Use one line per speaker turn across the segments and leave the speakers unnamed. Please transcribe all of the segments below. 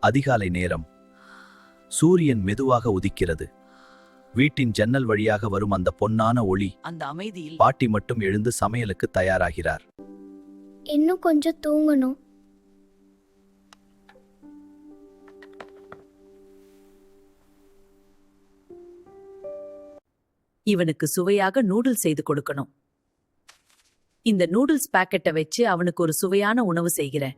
அதிகாலை நேரம். சூரியன் மெதுவாக உதிக்கிறது. வீட்டின் ஜன்னல் வழியாக வரும் அந்த பொன்னான ஒளி.
அந்த அமைதியில்
பாட்டி மட்டும் எழுந்து சமையலுக்கு தயாராகிறார்.
இன்னும் கொஞ்சம் தூங்கணும்.
இவனுக்கு சுவையாக நூடுல்ஸ் செய்து கொடுக்கணும். இந்த நூடுல்ஸ் பாக்கெட்டை வச்சு அவனுக்கு ஒரு சுவையான உணவு செய்கிறேன்.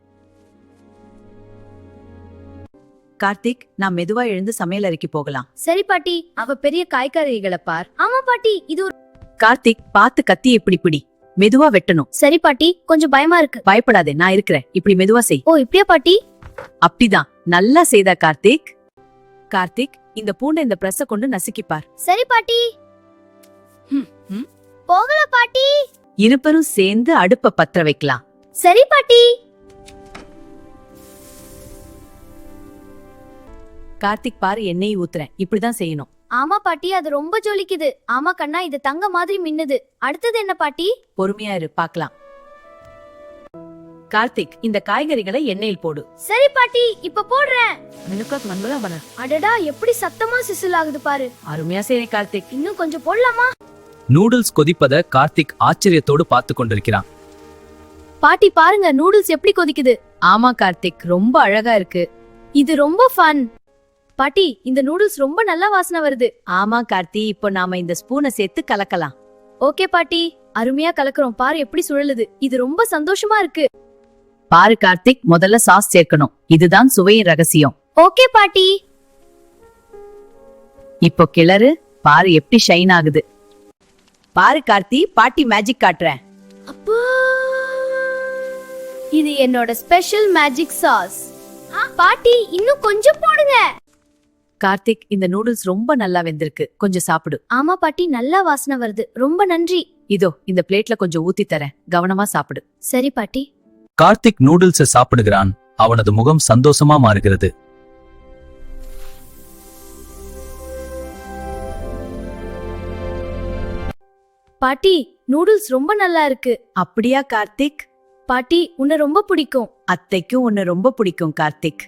கார்த்திக், நான் மெதுவா எழுந்து சமையல் அறைக்கு போகலாம்.
சரி பாட்டி, அவ பெரிய காய்கறிகளை பார். ஆமா பாட்டி, இது ஒரு...
கார்த்திக், பார்த்து கத்தி இப்படி பிடி. மெதுவா வெட்டணும்.
சரி பாட்டி, கொஞ்சம் பயமா இருக்கு.
பயப்படாதே, நான் இருக்கிறேன். இப்படி மெதுவா செய்.
ஓ, இப்படியா பாட்டி?
அப்படிதான், நல்லா செய்தா கார்த்திக். கார்த்திக், இந்த பூண்டை இந்த பிரஸ்ஸ கொண்டு நசுக்கிப்பார்.
சரி பாட்டி. போகல பாட்டி.
இருப்பரும் சேர்ந்து அடுப்ப பற்ற வைக்கலாம்.
சரி பாட்டி.
கார்த்திக், பாரு, எண்ணெய் ஊத்துறேன். இப்படிதான் செய்யணும்.
ஆமா பாட்டி, அது ரொம்ப ஜொலிக்குது. ஆமா கண்ணா, இது தங்க மாதிரி மின்னுது. அடுத்தது என்ன பாட்டி?
பொறுமையா இரு, பார்க்கலாம். கார்த்திக், இந்த காய்கறிகளை எண்ணெயில் போடு.
சரி பாட்டி, இப்ப போடுறேன். அடடா, எப்படி சத்தமா சிசில் ஆகுது பாரு.
அருமையா செய்றேன் கார்த்திக்.
இன்னும் கொஞ்சம் போடலாமா?
நூடுல்ஸ் கொதிப்பத கார்த்திக் ஆச்சரியத்தோடு பார்த்து கொண்டிருக்கிறான்.
பாட்டி பாருங்க, நூடுல்ஸ் எப்படி கொதிக்குது.
ஆமா கார்த்திக், ரொம்ப அழகா இருக்கு.
இது ரொம்ப ஃபன். பாட்டி, இந்த நூடுல்ஸ் ரொம்ப நல்லா வாசனை வருது.
ஆமா கார்த்தி, இப்போ நாம இந்த ஸ்பூனை சேர்த்து கலக்கலாம்.
ஓகே பாட்டி, அருமையா கலக்குறோம். பாரு எப்படி சுழலுது. இது ரொம்ப சந்தோஷமா இருக்கு.
பாரு கார்த்திக், முதல்ல சாஸ் சேர்க்கணும். இதுதான் சுவையின் ரகசியம்.
ஓகே பாட்டி.
இப்போ கிளறு. பாரு எப்படி ஷைன் ஆகுது. பாரு கார்த்தி, பாட்டி மேஜிக் காட்டுறேன்.
அப்பா, இது என்னோட ஸ்பெஷல் மேஜிக் சாஸ். பாட்டி, இன்னும் கொஞ்சம் போடுங்க.
கார்த்திக், இந்த நூடுல்ஸ் ரொம்ப நல்லா வெந்திருக்கு. கொஞ்சம் சாப்பிடு.
ஆமா பாட்டி, நல்லா வாசனை வருது. ரொம்ப நன்றி.
இதோ இந்த பிளேட்ல கொஞ்சம் ஊத்தி தரேன். கவனமா சாப்பிடு.
சரி பாட்டி.
கார்த்திக் நூடுல்ஸை சாப்பிடுகிறான். அவனது முகம் சந்தோஷமா மாறுகிறது.
பாட்டி, நூடுல்ஸ் ரொம்ப நல்லா இருக்கு.
அப்படியா கார்த்திக்?
பாட்டி, உன்னை ரொம்ப பிடிக்கும்.
அத்தைக்கும் உன்னை ரொம்ப பிடிக்கும் கார்த்திக்.